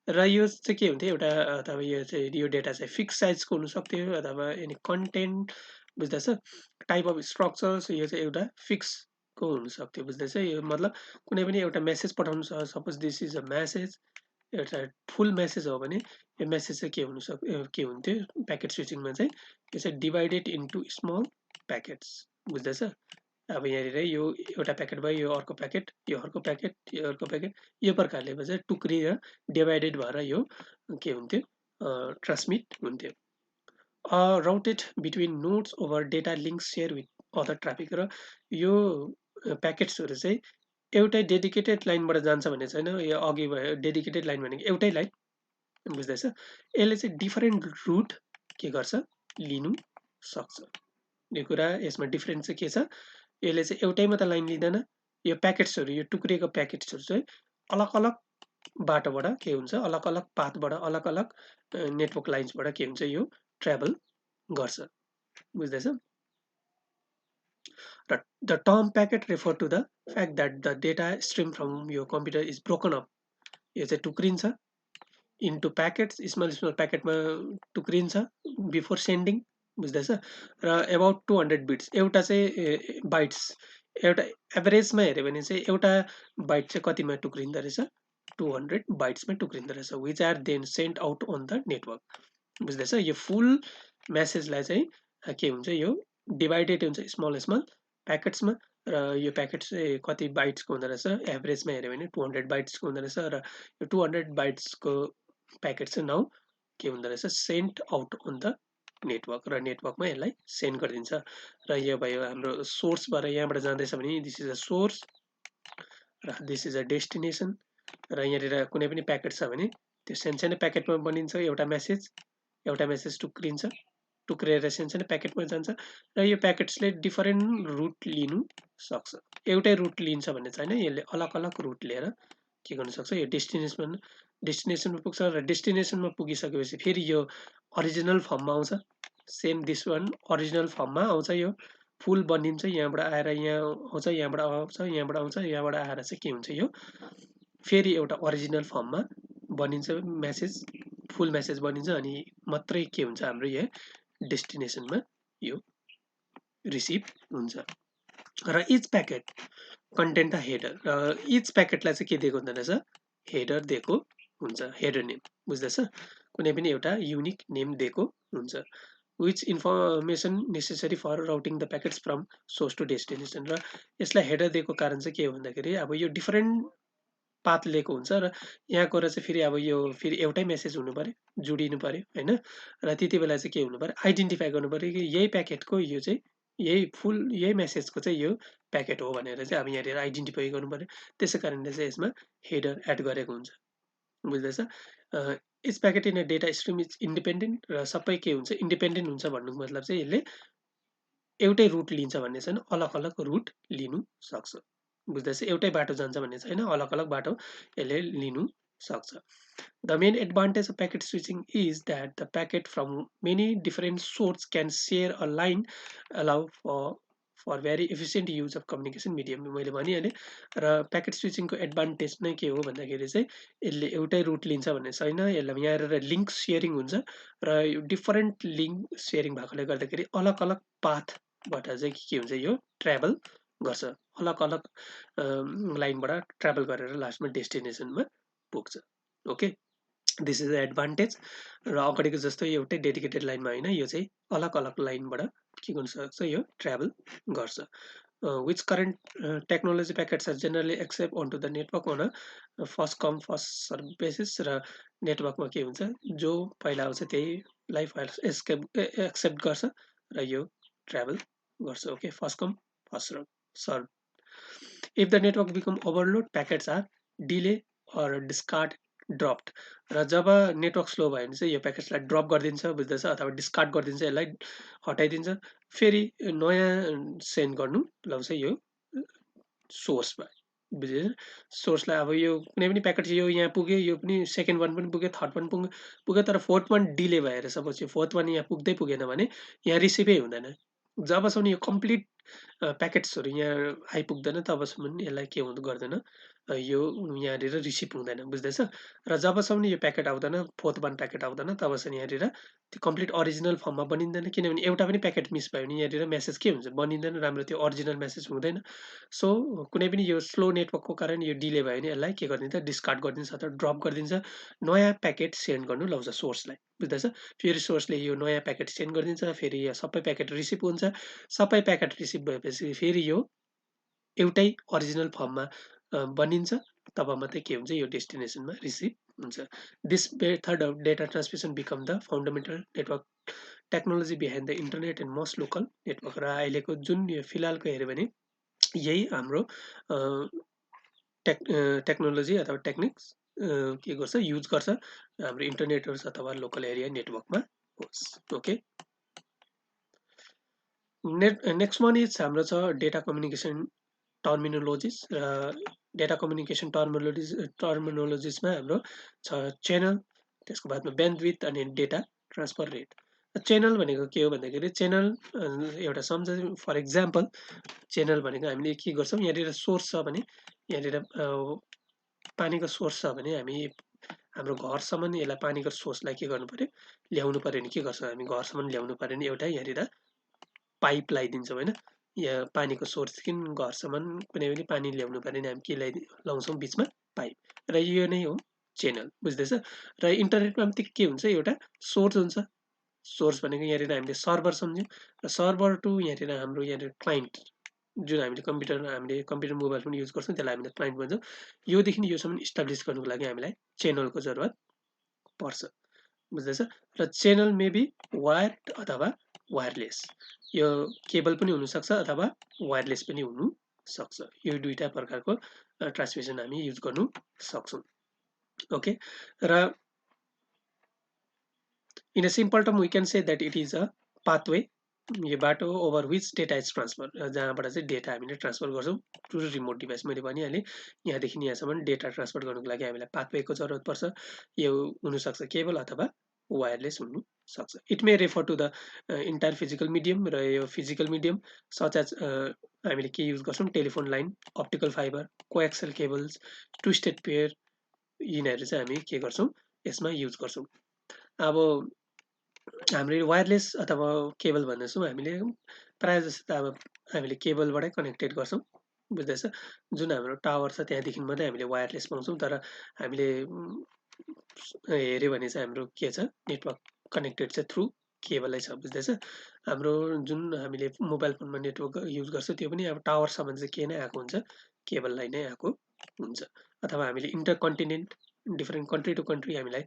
र यो चाहिँ के हुन्थ्यो एउटा अथवा यो चाहिँ यो डेटा चाहिँ फिक्स साइजको हुनसक्थ्यो अथवा एनी कन्टेन्ट बुझ्दैछ टाइप अफ स्ट्रक्चर्स यो चाहिँ एउटा फिक्सको हुनसक्थ्यो बुझ्दैछ यो मतलब कुनै पनि एउटा मेसेज पठाउनु छ suppose this is a message एउटा फुल मेसेज हो भने यो मेसेज चाहिँ के हुन्थ्यो प्याकेट स्विचिङमा चाहिँ यो चाहिँ डिभाइडेड इन्टु स्मल प्याकेट्स बुझ्दैछ अब यहाँनिर यो एउटा प्याकेट भयो यो अर्को प्याकेट यो अर्को प्याकेट यो अर्को प्याकेट यो प्रकारले चाहिँ टुक्रिएर डिभाइडेड भएर यो के हुन्थ्यो ट्रान्समिट हुन्थ्यो routed between nodes over data link share with other traffic र यो प्याकेट्सहरू चाहिँ एउटै डेडिकेटेड लाइनबाट जान्छ भन्ने छैन यो अघि भयो डेडिकेटेड लाइन भनेको एउटै लाइन बुझ्दैछ यसले चाहिँ डिफरेन्ट रुट के गर्छ लिनु सक्छ यो कुरा यसमा डिफरेन्स चाहिँ के छ यसले चाहिँ एउटै मात्र लाइन लिँदैन यो प्याकेट्सहरू यो टुक्रिएको प्याकेट्सहरू चाहिँ अलग अलग बाटोबाट के हुन्छ अलग अलग पाथबाट अलग अलग नेटवर्क लाइन्सबाट के हुन्छ यो ट्राभल गर्छ बुझ्दैछ the term packet refer to the fact that the data stream from your computer is broken up यो चाहिँ टुक्रिन्छ into packets small प्याकेटमा टुक्रिन्छ बिफोर सेन्डिङ बुझ्दैछ र about 200 बिट्स एउटा चाहिँ बाइट्स एउटा एभरेजमा हेऱ्यो भने चाहिँ एउटा बाइट चाहिँ कतिमा टुक्रिँदो रहेछ 200 बाइट्समा टुक्रिँदो रहेछ which are then sent out on the network बुझ्दैछ यो फुल मेसेजलाई चाहिँ के हुन्छ यो डिभाइडेड हुन्छ स्मल स्मल प्याकेट्समा र यो प्याकेट चाहिँ कति बाइट्सको हुँदो रहेछ एभरेजमा हेऱ्यो भने 200 बाइट्सको हुँदो रहेछ र यो 200 बाइट्सको प्याकेट चाहिँ नाउ के हुँदो रहेछ sent out on the network र नेटवर्कमा यसलाई सेन्ड गरिदिन्छ र यो भयो हाम्रो सोर्सबाट यहाँबाट जाँदैछ भने दिस इज अ सोर्स र दिस इज अ डेस्टिनेसन र यहाँनिर कुनै पनि प्याकेट छ भने त्यो सानो प्याकेटमा बनिन्छ एउटा मेसेज टुक्रिन्छ टुक्रिएर सानो प्याकेटमा जान्छ र यो प्याकेट्सले डिफरेन्ट रुट लिनु सक्छ एउटै रुट लिन्छ भन्ने छैन यसले अलग अलग रुट लिएर के गर्न सक्छ यो डेस्टिनेसनमा पुग्छ र डेस्टिनेसनमा पुगिसकेपछि फेरि यो अरिजिनल फर्ममा आउँछ सेम दिस वान अरिजिनल फर्ममा आउँछ यो फुल बनिन्छ यहाँबाट आएर यहाँ आउँछ यहाँबाट आउँछ यहाँबाट आएर चाहिँ के हुन्छ यो फेरि एउटा अरिजिनल फर्ममा बनिन्छ मेसेज फुल मेसेज बनिन्छ अनि मात्रै के हुन्छ हाम्रो यहाँ डेस्टिनेसनमा यो रिसिभ हुन्छ र each packet content the header र इच प्याकेटलाई चाहिँ के दिएको हुँदो रहेछ हेडर दिएको हुन्छ हेडर नेम बुझ्दैछ कुनै पनि एउटा युनिक नेम दिएको हुन्छ which information necessary for routing the packets from source to destination र यसलाई हेडर दिएको कारण चाहिँ के हो भन्दाखेरि अब यो डिफरेन्ट पाथ लिएको हुन्छ र यहाँ गएर चाहिँ फेरि अब यो फेरि एउटै मेसेज हुनु पऱ्यो जोडिनु पऱ्यो होइन र त्यति बेला चाहिँ के हुनु पऱ्यो आइडेन्टिफाई गर्नु पऱ्यो कि यही प्याकेटको यो चाहिँ यही मेसेजको चाहिँ यो प्याकेट हो भनेर चाहिँ अब यहाँनिर आइडेन्टिफाई गर्नु पऱ्यो त्यसै कारणले चाहिँ यसमा हेडर एड गरेको हुन्छ बुझ्दैछ it's packet in a data stream is independent र सबै के हुन्छ इन्डिपेन्डेन्ट हुन्छ भन्नुको मतलब चाहिँ यसले एउटै रुट लिन्छ भन्ने छैन अलग अलग रुट लिनु सक्छ बुझ्दैछ एउटै बाटो जान्छ भन्ने छैन अलग अलग बाटो यसले लिनु सक्छ The main advantage of packet switching is that the packet from many different sources can share a line, allow for very efficient use of communication medium मैले भनिहालेँ र प्याकेट स्विचिङको एडभान्टेज नै के हो भन्दाखेरि चाहिँ यसले एउटै रुट लिन्छ भन्ने छैन यसलाई यहाँ लिङ्क सेयरिङ हुन्छ र यो डिफरेन्ट लिङ्क सेयरिङ भएकोले गर्दाखेरि अलग अलग पाथबाट चाहिँ के हुन्छ यो ट्राभल गर्छ अलग अलग लाइनबाट ट्राभल गरेर लास्टमा डेस्टिनेसनमा पुग्छ okay this is the advantage र अगाडिको जस्तो एउटै डेडिकेटेड लाइनमा होइन यो चाहिँ अलग अलग लाइनबाट के गर्न सक्छ यो ट्राभल गर्छ which current technology packets are generally accept on to the network on first come first serve basis र नेटवर्कमा के हुन्छ जो पहिला आउँछ त्यहीलाई एक्सेप्ट गर्छ र यो ट्राभल गर्छ okay first come first serve if the network become overload packets are delay or discard dropped र जब नेटवर्क स्लो भयो भने चाहिँ यो प्याकेट्सलाई ड्रप गरिदिन्छ बुझ्दैछ अथवा डिस्कार्ड गरिदिन्छ यसलाई हटाइदिन्छ फेरि नयाँ सेन्ड गर्नु लाउँछ यो सोर्समा बुझेछ? सोर्सलाई अब यो कुनै पनि प्याकेट यो यहाँ पुग्यो, यो पनि सेकेन्ड वान पनि पुग्यो, थर्ड वान पुग्यो तर फोर्थ वान डिले भएर सपोज यो फोर्थ वान यहाँ पुग्दै पुगेन भने यहाँ रिसिभै हुँदैन। जबसम्म यो कम्प्लिट प्याकेट्सहरू यहाँ आइपुग्दैन तबसम्म यसलाई के गर्दैन, यो यहाँनिर रिसिभ हुँदैन, बुझ्दैछ? र जबसम्म यो प्याकेट आउँदैन, फोर्थ वान प्याकेट आउँदैन तबसम्म यहाँनिर त्यो कम्प्लिट अरिजिनल फर्ममा बनिँदैन, किनभने एउटा पनि प्याकेट मिस भयो भने यहाँनिर मेसेज के हुन्छ, बनिँदैन राम्रो, त्यो अरिजिनल मेसेज हुँदैन। सो कुनै पनि यो स्लो नेटवर्कको कारण यो डिले भयो भने यसलाई के गरिदिन्छ, डिस्कार्ड गरिदिन्छ अथवा ड्रप गरिदिन्छ, नयाँ प्याकेट सेन्ड गर्नु लाउँछ सोर्सलाई, बुझ्दैछ? फेरि सोर्सले यो नयाँ प्याकेट सेन्ड गरिदिन्छ, फेरि यो सबै प्याकेट रिसिभ हुन्छ, सबै प्याकेट रिसिभ भएपछि फेरि यो एउटै अरिजिनल फर्ममा बनिन्छ, तब मात्रै के हुन्छ, यो डेस्टिनेसनमा रिसिभ हुन्छ। This method of data transmission become the fundamental network technology behind the internet and most local network. र अहिलेको जुन यो फिलहालको हेऱ्यो भने यही हाम्रो टेक्नोलोजी अथवा टेक्निक्स के गर्छ, युज गर्छ हाम्रो इन्टरनेटहरू अथवा लोकल एरिया नेटवर्कमा होस्। ओके, नेक्स्ट वान इज हाम्रो छ डेटा कम्युनिकेसन टर्मिनोलोजिस। र डेटा कम्युनिकेसन टर्मिनोलोजिसमा हाम्रो छ च्यानल, त्यसको बादमा ब्यान्डविड्थ अनि डेटा ट्रान्सफर रेट। च्यानल भनेको के हो भन्दाखेरि च्यानल एउटा सम्झ, फर इक्जाम्पल च्यानल भनेको हामीले के गर्छौँ, यहाँनिर सोर्स छ भने, यहाँनिर पानीको सोर्स छ भने हामी हाम्रो घरसम्म यसलाई पानीको सोर्सलाई के गर्नु पर्यो, ल्याउनु पर्यो भने के गर्छौँ, हामी घरसम्म ल्याउनु पर्यो भने एउटा यहाँनिर पाइप लगाइदिन्छौँ होइन। यहाँ पानीको सोर्सदेखि घरसम्म कुनै पनि पानी ल्याउनु पर्यो भने हामी के लाउँछौँ बिचमा, पाइप। र यो नै हो च्यानल, बुझ्दैछ? र इन्टरनेटमा पनि के हुन्छ, एउटा सोर्स हुन्छ। सोर्स भनेको यहाँनिर हामीले सर्भर सम्झ्यौँ, र सर्भर टु यहाँनिर हाम्रो यहाँनिर क्लाइन्ट, जुन हामीले कम्प्युटर मोबाइल पनि युज गर्छौँ त्यसलाई हामीले क्लाइन्ट भन्छौँ। योदेखि योसम्म इस्टाब्लिस गर्नुको लागि हामीलाई च्यानलको जरुरत पर्छ, बुझ्दैछ? र च्यानल मे बी वायर्ड अथवा वायरलेस, यो केबल पनि हुनसक्छ अथवा वायरलेस पनि हुनसक्छ। यो दुईटा प्रकारको ट्रान्समिसन हामी युज गर्नु सक्छौँ। ओके, र in a simple term we can say that it is a pathway, यो बाटो over which data is transfer, जहाँबाट चाहिँ डेटा हामीले ट्रान्सफर गर्छौँ टु रिमोट डिभाइस। मैले भनिहालेँ यहाँदेखि यहाँसम्म डेटा ट्रान्सफर गर्नुको लागि हामीलाई पाथवेको जरुरत पर्छ। यो हुनसक्छ केबल अथवा वायरलेस हुनसक्छ। It may refer to the entire physical medium, र यो फिजिकल मिडियम सच एज हामीले के युज गर्छौँ, telephone line, optical fibre, coaxial cables, twisted pair, यिनीहरू चाहिँ हामी के गर्छौँ, यसमा युज गर्छौँ। अब हामीले वायरलेस अथवा केबल भन्दैछौँ, हामीले प्रायः जस्तो त अब हामीले केबलबाटै कनेक्टेड गर्छौँ, बुझ्दैछ? जुन हाम्रो टावर छ त्यहाँदेखि मात्रै हामीले वायरलेस पाउँछौँ, तर हामीले हेऱ्यो भने चाहिँ हाम्रो के छ, नेटवर्क कनेक्टेड चाहिँ थ्रु केबलै छ, बुझ्दैछ? हाम्रो जुन हामीले मोबाइल फोनमा नेटवर्क युज गर्छौँ त्यो पनि अब टावरसम्म चाहिँ के नै आएको हुन्छ, केबललाई नै आएको हुन्छ। अथवा हामीले inter continent, different country to country हामीलाई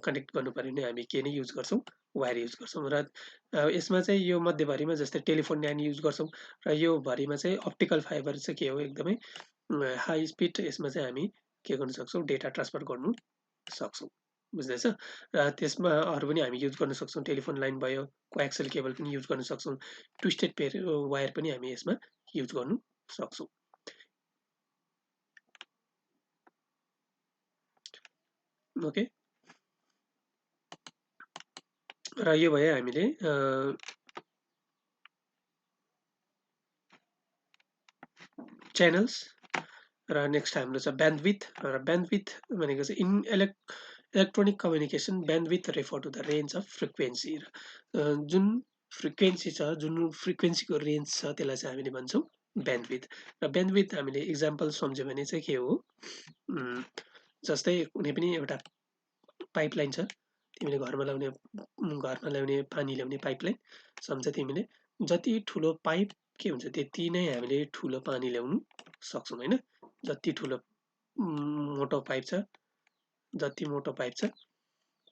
कनेक्ट गर्नु पर्यो भने हामी के नै युज गर्छौँ, वायर युज गर्छौँ। र यसमा चाहिँ यो मध्यभरिमा जस्तै टेलिफोन लाइन युज गर्छौँ, र यो भरिमा चाहिँ अप्टिकल फाइबर चाहिँ के हो, एकदमै हाई स्पिड, यसमा चाहिँ हामी के गर्न सक्छौँ, डेटा ट्रान्सफर गर्नु सक्छौँ, बुझ्दैछ? र त्यसमा अरू पनि हामी युज गर्न सक्छौँ, टेलिफोन लाइन भयो, कोएक्सल केबल पनि युज गर्न सक्छौँ, ट्विस्टेड पेयर वायर पनि हामी यसमा युज गर्नु सक्छौँ। ओके, र यो भयो हामीले च्यानल्स। र नेक्स्ट हाम्रो छ ब्यान्डविथ। र ब्यान्डविथ भनेको चाहिँ electronic communication bandwidth refer to the range of frequency. जुन फ्रिक्वेन्सी छ, जुन फ्रिक्वेन्सीको रेन्ज छ त्यसलाई चाहिँ हामीले भन्छौँ ब्यान्डविथ। र ब्यान्डविथ हामीले इक्जाम्पल सम्झ्यो भने चाहिँ के हो, जस्तै कुनै पनि एउटा पाइपलाइन छ, तिमीले घरमा ल्याउने पानी ल्याउने पाइपलाइन सम्झ, तिमीले जति ठुलो पाइप के हुन्छ त्यति नै हामीले ठुलो पानी ल्याउनु सक्छौँ होइन। जति ठुलो मोटो पाइप छ, जति मोटो पाइप छ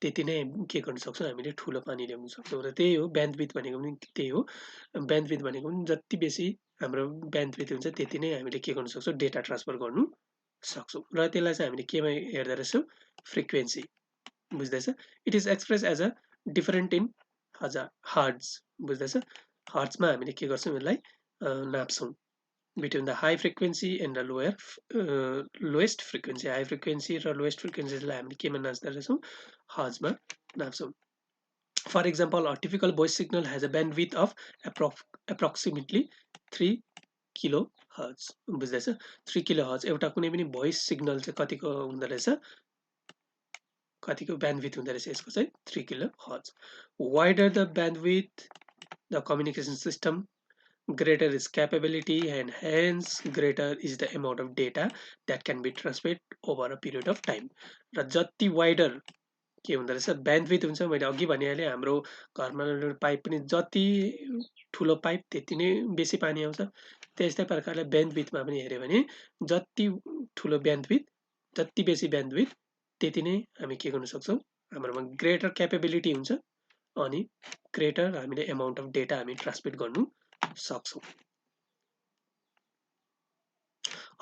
त्यति नै के गर्न सक्छौँ, हामीले ठुलो पानी ल्याउन सक्छौँ। र त्यही हो ब्यान्डविथ भनेको पनि, त्यही हो ब्यान्डविथ भनेको पनि, जति बेसी हाम्रो ब्यान्डविथ हुन्छ त्यति नै हामीले के गर्न सक्छौँ, डेटा ट्रान्सफर गर्नु सक्छौँ। र त्यसलाई चाहिँ हामीले केमा हेर्दो रहेछौँ, फ्रिक्वेन्सी, बुझ्दैछ? It is express as a different in hertz, बुझ्दैछ? हर्ट्जमा हामीले के गर्छौँ, यसलाई नाप्छौँ, between the high frequency and the lowest frequency. High frequency र lowest frequency लाई हामीले केमा नाच्दा रहेछौँ, हर्जमा नाप्छौँ. For example, a typical voice signal has a bandwidth of approximately 3 kilohertz. बुझ्दैछ? 3 kilohertz एउटा कुनै पनि voice signal चाहिँ कतिको हुँदो रहेछ, कतिको bandwidth हुँदो रहेछ यसको चाहिँ 3 kilohertz. Wider the bandwidth, the communication system, greater its capability, and hence greater is the amount of data that can be transmitted over a period of time. र जति wider के हुँदो रहेछ, ब्यान्डविथ हुन्छ. मैले अघि भनिहालेँ, हाम्रो घरमा पाइप पनि जति ठुलो पाइप त्यति नै बेसी पानी आउँछ. त्यस्तै प्रकारले ब्यान्डविथमा पनि हेऱ्यो भने जति ठुलो ब्यान्डविथ, जति बेसी ब्यान्डविथ, त्यति नै हामी के गर्न सक्छौँ, हाम्रोमा ग्रेटर क्यापेबिलिटी हुन्छ अनि ग्रेटर हामीले एमाउन्ट अफ डेटा हामी ट्रान्समिट गर्नु सक्छौँ.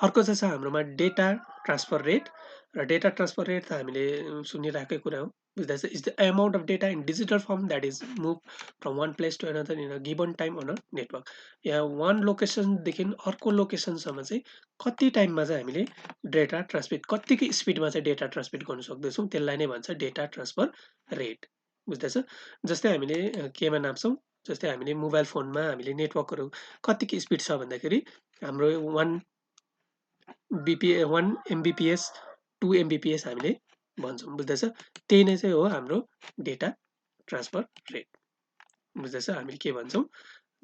अर्को चाहिँ छ हाम्रोमा डेटा ट्रान्सफर रेट. र डेटा ट्रान्सफर रेट त हामीले सुनिरहेकै कुरा हो. This is the amount of data in digital form that is moved from one place to another in a given time on a network. यहाँ one location देखि अर्को location सम्म चाहिँ कति टाइममा चाहिँ हामीले डेटा ट्रान्समिट, कतिको स्पिडमा चाहिँ डेटा ट्रान्समिट गर्न सक्दैछौँ, त्यसलाई नै भन्छ डेटा ट्रान्सफर रेट. बुझ्दैछ? जस्तै हामीले केमा नाप्छौँ, जस्तै हामीले मोबाइल फोनमा हामीले नेटवर्कहरू कतिको स्पिड छ भन्दाखेरि हाम्रो 1 Mbps 2 Mbps हामीले भन्छौँ. बुझ्दैछ? त्यही नै चाहिँ हो हाम्रो डेटा ट्रान्सफर रेट. बुझ्दैछ? हामीले के भन्छौँ,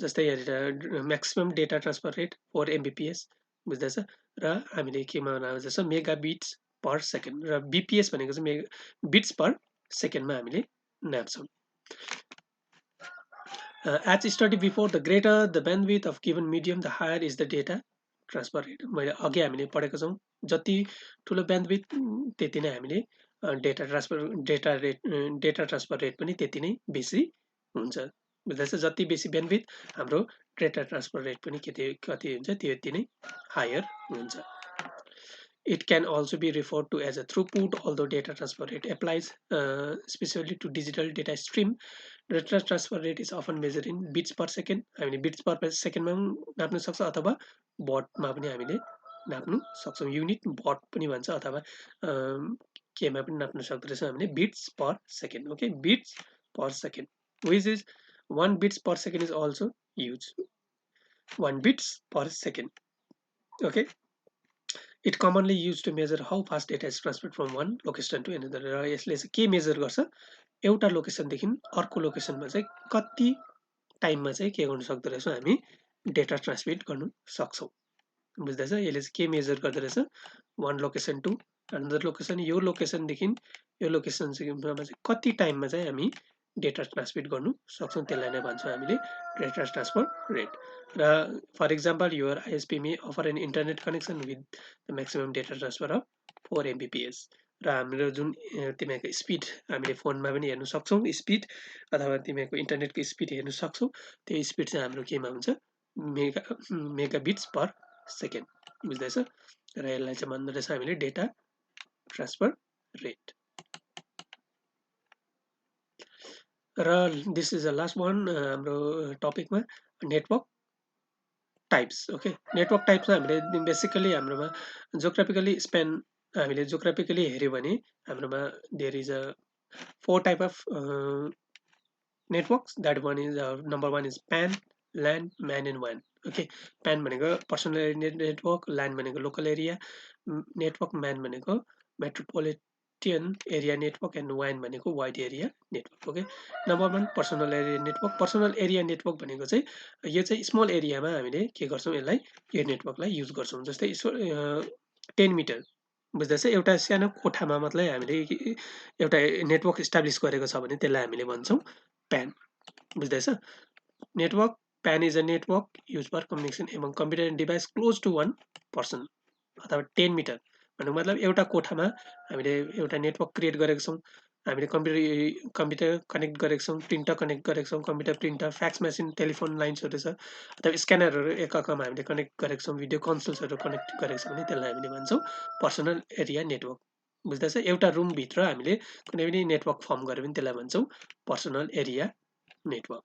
जस्तै यहाँनिर maximum data transfer rate 4 Mbps. बुझ्दैछ? र हामीले केमा नाप्दैछ, मेगा बिट्स पर सेकेन्ड. र बीपीएस भनेको चाहिँ बिट्स पर सेकेन्डमा हामीले नाप्छौँ. As studied before, the greater the bandwidth of given medium, the higher is the data transfer rate. मैले अघि हामीले पढेको छौँ, जति ठुलो ब्यान्डविथ त्यति नै हामीले डेटा ट्रान्सफर रेट पनि त्यति नै बेसी हुन्छ. बुझ्दैछ? जति बेसी ब्यान्डविथ हाम्रो डेटा ट्रान्सफर रेट पनि कति हुन्छ, त्यति नै हायर हुन्छ. It can also be referred to as a throughput, although data transfer rate applies specifically to digital data stream. Data transfer rate is often measured in bits per second. हामीले bits पर सेकेन्डमा पनि नाप्न सक्छ अथवा बटमा पनि हामीले नाप्नु सक्छौँ. युनिट बट पनि भन्छ अथवा केमा पनि नाप्न सक्दो रहेछ हामीले bits per second. Okay, bits per second, which is 1 bits per second is also used. 1 bits per second. Okay. It commonly used to measure how fast data is transferred from one location to another. र यसले चाहिँ के major गर्छ, एउटा लोकेसनदेखि अर्को लोकेसनमा चाहिँ कति टाइममा चाहिँ के गर्न सक्दो रहेछौँ, हामी डेटा ट्रान्समिट गर्न सक्छौँ. बुझ्दैछ? यसले चाहिँ के मेजर गर्दो रहेछ, one location to another location, यो लोकेसनदेखि यो लोकेसनसम्म चाहिँ कति टाइममा चाहिँ हामी डेटा ट्रान्समिट गर्नु सक्छौँ, त्यसलाई नै भन्छौँ हामीले डेटा ट्रान्सफर रेट. र for example, your ISP may offer an internet connection with the maximum data transfer of 4 Mbps. र हाम्रो जुन तिमीहरूको स्पिड हामीले फोनमा पनि हेर्न सक्छौँ, स्पिड अथवा तिमीहरूको इन्टरनेटको स्पिड हेर्न सक्छौँ, त्यो स्पिड चाहिँ हाम्रो केमा हुन्छ, मेगा बिट्स पर सेकेन्ड. बुझ्दैछ? र यसलाई चाहिँ भन्दो रहेछ हामीले डेटा ट्रान्सफर रेट. र this is the last one हाम्रो टपिकमा, नेटवर्क टाइप्स. ओके, नेटवर्क टाइप्समा हामीले बेसिकली हाम्रोमा जोग्राफिकली स्पेन हामीले जोग्राफिकली हेऱ्यो भने हाम्रोमा there is a 4 type of networks. That one is number 1 is PAN, LAN, MAN and वान. Okay, PAN भनेको पर्सनल एरिया नेटवर्क, ल्यान्ड भनेको लोकल एरिया नेटवर्क, म्यान भनेको मेट्रोपोलिटन एरिया नेटवर्क एन्ड वाइन भनेको wide area network. Okay, number 1 personal area network. Personal area network भनेको चाहिँ यो चाहिँ स्मल एरियामा हामीले के गर्छौँ, यसलाई यो नेटवर्कलाई युज गर्छौँ. जस्तै 10 मिटर. बुझ्दैछ? एउटा सानो कोठामा मात्रै हामीले एउटा नेटवर्क इस्टाब्लिस गरेको छ भने त्यसलाई हामीले भन्छौँ प्यान. बुझ्दैछ? Network PAN is a network use for communication among computer and device close to one person. अथवा 10 मिटर भन्नुको मतलब एउटा कोठामा हामीले एउटा नेटवर्क क्रिएट गरेको छौँ. हामीले कम्प्युटर कनेक्ट गरेको छौँ, प्रिन्टर कनेक्ट गरेको छौँ, computer printer, fax machine, telephone लाइन्सहरू छ, अथवा स्क्यानरहरू एकअर्कामा हामीले कनेक्ट गरेको छौँ, भिडियो कन्सोल्सहरू कनेक्ट गरेको छौँ भने त्यसलाई हामीले भन्छौँ पर्सनल एरिया नेटवर्क. बुझ्दैछ? एउटा रुमभित्र हामीले कुनै पनि नेटवर्क फर्म गऱ्यो भने त्यसलाई भन्छौँ पर्सनल एरिया नेटवर्क.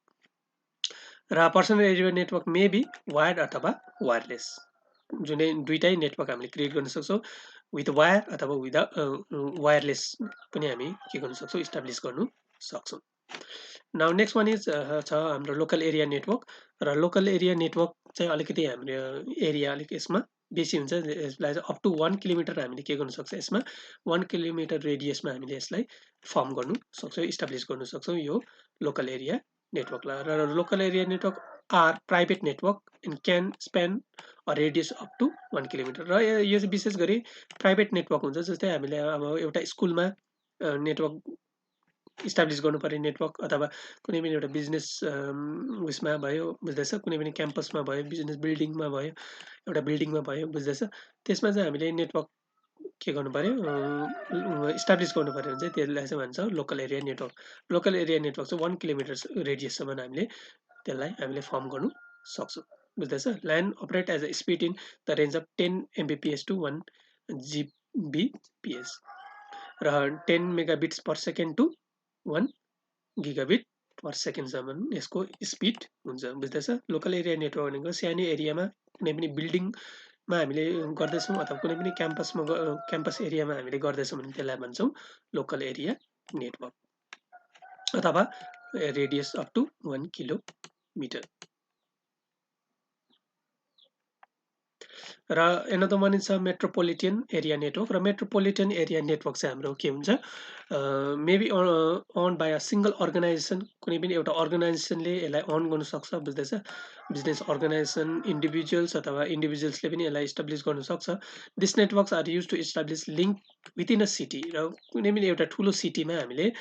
र personal area network may be wired अथवा वायरलेस. जुनै दुईटै नेटवर्क हामीले क्रिएट गर्न सक्छौँ विथ वायर अथवा वायरलेस पनि हामी के गर्न सक्छौँ इस्टाब्लिस गर्नु सक्छौँ नाउ नेक्स्ट वान इज छ हाम्रो लोकल एरिया नेटवर्क र लोकल एरिया नेटवर्क चाहिँ अलिकति हाम्रो एरिया अलिक यसमा बेसी हुन्छ यसलाई चाहिँ अप टु 1 किलोमिटर हामीले के गर्नु सक्छ यसमा 1 किलोमिटर रेडियसमा हामीले यसलाई फर्म गर्नु सक्छौँ इस्टाब्लिस गर्नु सक्छौँ यो लोकल एरिया नेटवर्कलाई र local area network are private network and can span radius up to 1 kilometre र यो चाहिँ विशेष गरी प्राइभेट नेटवर्क हुन्छ जस्तै हामीले अब एउटा स्कुलमा नेटवर्क इस्टाब्लिस गर्नु पर्ने नेटवर्क अथवा कुनै पनि एउटा बिजनेस उयसमा भयो बुझ्दैछ कुनै पनि क्याम्पसमा भयो बिजनेस बिल्डिङमा भयो एउटा बिल्डिङमा भयो बुझ्दैछ त्यसमा चाहिँ हामीले नेटवर्क के गर्नु पर्यो इस्टाब्लिस गर्नु पर्यो भने चाहिँ त्यसलाई चाहिँ भन्छ local area network local area network चाहिँ 1 किलोमिटर रेडियससम्म हामीले फर्म गर्नु सक्छौँ बुझ्दैछ LAN operate as a speed in the range of 10 Mbps to 1 Gbps र 10 megabits per second to 1 gigabit per सेकेन्डसम्म यसको स्पिड हुन्छ बुझ्दैछ लोकल एरिया नेटवर्क भनेको सानो एरियामा कुनै पनि बिल्डिङमा हामीले गर्दैछौँ अथवा कुनै पनि क्याम्पस एरियामा हामीले गर्दैछौँ भने त्यसलाई भन्छौँ लोकल एरिया नेटवर्क अथवा रेडियस अप टु 1 किलोमिटर र another one is metropolitan area network र मेट्रोपोलिटन एरिया नेटवर्क चाहिँ हाम्रो के हुन्छ maybe own by a single organisation कुनै पनि एउटा अर्गनाइजेसनले यसलाई अन गर्नु सक्छ बुझ्दैछ बिजनेस अर्गनाइजेसन इन्डिभिजुअल्स अथवा इन्डिभिजुअल्सले पनि यसलाई इस्टाब्लिस गर्नु सक्छ this networks are use to establish link within a city र कुनै पनि एउटा ठुलो सिटीमा हामीले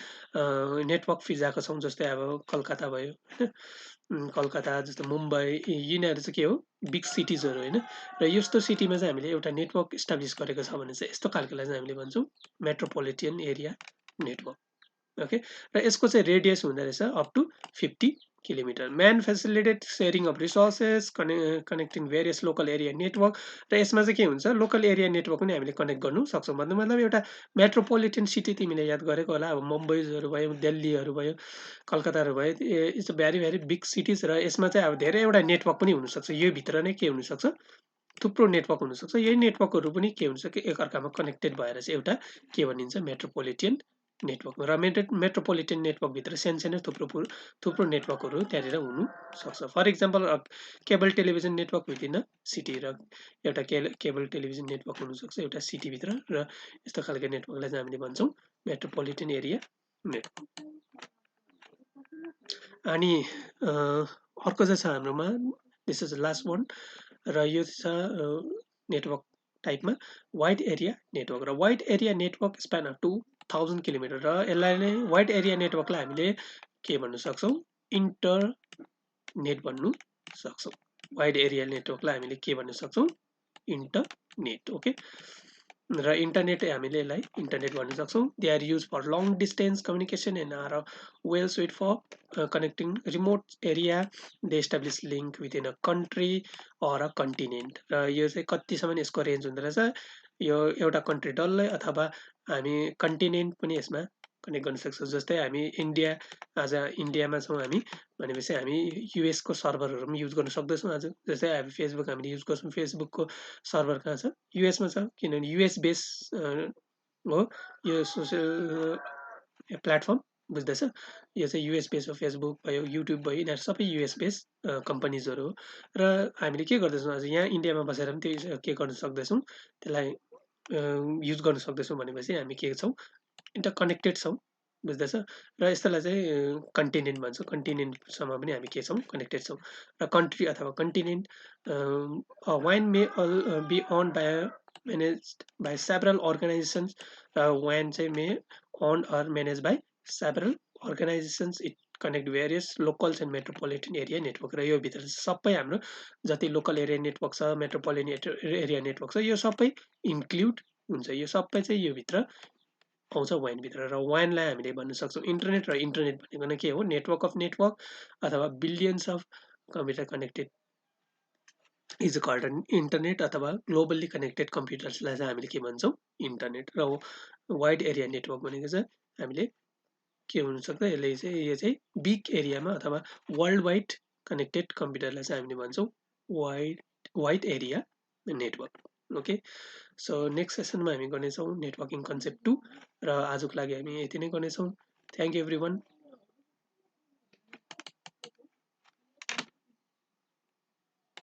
नेटवर्क फिजाएको छौँ जस्तै अब कलकत्ता भयो होइन कलकत्ता जस्तो मुम्बई यिनीहरू चाहिँ के हो बिग सिटिजहरू होइन र यस्तो सिटीमा चाहिँ हामीले एउटा नेटवर्क इस्टाब्लिस गरेको छ भने चाहिँ यस्तो खालकोलाई चाहिँ हामीले भन्छौँ मेट्रोपोलिटन एरिया नेटवर्क ओके र यसको चाहिँ रेडियस हुँदो रहेछ up to 50 kilometre MAN facilitated sharing of resources connecting various local area network र यसमा चाहिँ के हुन्छ लोकल एरिया नेटवर्क पनि हामीले कनेक्ट गर्नु सक्छौँ भन्नु मतलब एउटा मेट्रोपोलिटन सिटी तिमीले याद गरेको होला अब मुम्बईहरू भयो दिल्लीहरू भयो कलकत्ताहरू भयो it's a very very big cities र यसमा चाहिँ अब धेरैवटा नेटवर्क पनि हुनसक्छ यो भित्र नै के हुनसक्छ थुप्रो नेटवर्क हुनसक्छ यही नेटवर्कहरू पनि के हुन्छ कि एकअर्कामा कनेक्टेड भएर चाहिँ एउटा के भनिन्छ मेट्रोपोलिटन नेटवर्क र मेट्रोपोलिटन नेटवर्कभित्र सानसानो थुप्रो नेटवर्कहरू त्यहाँनिर हुनुसक्छ for example cable television network within city र एउटा केबल टेलिभिजन नेटवर्क हुनसक्छ एउटा सिटीभित्र र यस्तो खालको नेटवर्कलाई चाहिँ हामीले भन्छौँ मेट्रोपोलिटन एरिया नेटवर्क अनि अर्को चाहिँ छ हाम्रोमा दिस इज लास्ट वान र यो छ नेटवर्क टाइपमा वाइड एरिया नेटवर्क र wide area network span of 2000 kilometre र यसलाई नै वाइड एरिया नेटवर्कलाई हामीले के भन्नु सक्छौँ इन्टरनेट भन्नु सक्छौँ वाइड एरिया नेटवर्कलाई हामीले के भन्नु सक्छौँ इन्टरनेट ओके र इन्टरनेट हामीले यसलाई इन्टरनेट भन्न सक्छौँ they are use for long distance communication and are well suit for connecting remote area they establish link within a country or a continent र यो चाहिँ कतिसम्म यसको रेन्ज हुँदो रहेछ यो एउटा कन्ट्री डल्लै अथवा हामी कन्टिनेन्ट पनि यसमा कनेक्ट गर्न सक्छौँ जस्तै हामी इन्डिया आज इन्डियामा छौँ हामी भनेपछि हामी युएसको सर्भरहरू पनि युज गर्न सक्दैछौँ आज जस्तै हामी फेसबुक हामीले युज गर्छौँ फेसबुकको सर्भर कहाँ छ युएसमा छ किनभने युएस बेस हो यो सोसियल प्लेटफर्म बुझ्दैछ यो चाहिँ युएस बेस हो फेसबुक भयो युट्युब भयो यिनीहरू सबै युएस बेस कम्पनीजहरू हो र हामीले के गर्दैछौँ आज यहाँ इन्डियामा बसेर पनि त्यो के गर्न सक्दैछौँ त्यसलाई युज गर्न सक्दैछौँ भनेपछि हामी के छौँ इन्टरकनेक्टेड छौँ बुझ्दैछ र यस्तोलाई चाहिँ कन्टिनेन्ट भन्छौँ कन्टिनेन्टसम्म पनि हामी के छौँ कनेक्टेड छौँ र कन्ट्री अथवा continent wide may be own by managed by several organizations when say may owned or managed by several organizations it connect various locals and metropolitan area network र यो भित्र सबै हाम्रो जति लोकल एरिया नेटवर्क छ metropolitan area network छ यो सबै इन्क्लुड हुन्छ यो सबै चाहिँ यो भित्र आउँछ वाइनभित्र र वाइनलाई हामीले भन्न सक्छौँ इन्टरनेट र इन्टरनेट भनेको नै के हो नेटवर्क अफ नेटवर्क अथवा billions of computer connected is called internet अथवा ग्लोबल्ली कनेक्टेड कम्प्युटर्सलाई चाहिँ हामीले के भन्छौँ इन्टरनेट र वाइड एरिया नेटवर्क भनेको चाहिँ हामीले के हुनसक्छ यो चाहिँ बिग एरियामा अथवा वर्ल्ड वाइड कनेक्टेड कम्प्युटरलाई चाहिँ हामीले भन्छौँ wide area network. Okay, so next सेसनमा हामी गर्नेछौँ नेटवर्किङ कन्सेप्ट 2, र आजको लागि हामी यति नै गर्नेछौँ। Thank you every one.